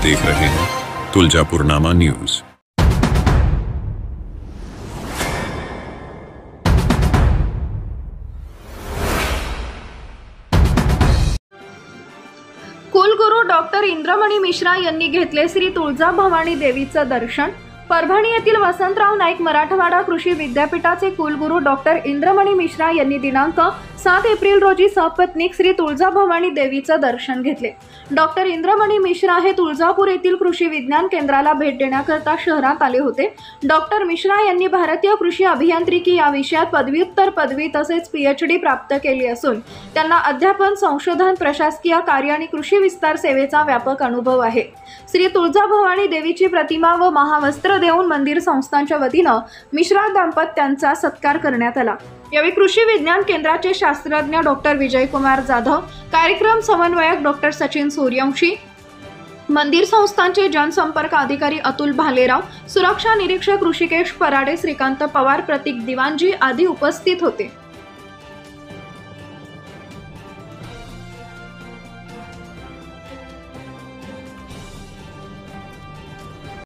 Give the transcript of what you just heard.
देख रहे हैं तुलजापुरनामा न्यूज। कुलगुरू डॉक्टर इंद्रमणी मिश्रा यांनी घेतले श्री तुळजाभवानी देवीचं दर्शन। परभणी येथील वसंतराव नाईक मराठवाडा कृषी विद्यापीठाचे कुलगुरू डॉक्टर इंद्रमणी मिश्रा यांनी दिनांक 7 एप्रिल रोजी सपत्नीक श्री तुळजाभवानी देवीचं दर्शन घेतले। डॉक्टर इंद्रमणी मिश्रा हे तुळजापूर येथील कृषी विज्ञान केंद्राला भेट देण्याकरता शहरात आले होते। डॉक्टर मिश्रा यांनी भारतीय कृषी अभियांत्रिकी या विषयात पदव्युत्तर पदवी तसेच PhD प्राप्त केली असून त्यांना अध्यापन, संशोधन, प्रशासकीय कार्य आणि कृषी विस्तार सेवेचा व्यापक अनुभव आहे। श्री तुळजाभवानी देवीची प्रतिमा व महावस्त्र देऊन मंदिर संस्थांच्या वतीने मिश्रा दाम्पत्यांचा सत्कार करण्यात आला। यावेळी कृषी विज्ञान केंद्राचे शास्त्रज्ञ डॉक्टर विजयकुमार जाधव, कार्यक्रम समन्वयक डॉक्टर सचिन सूर्यवंशी, मंदिर संस्थांचे जनसंपर्क अधिकारी अतुल भालेराव, सुरक्षा निरीक्षक ऋषिकेश पराडे, श्रीकांत पवार, प्रतीक दिवाणजी आदी उपस्थित होते।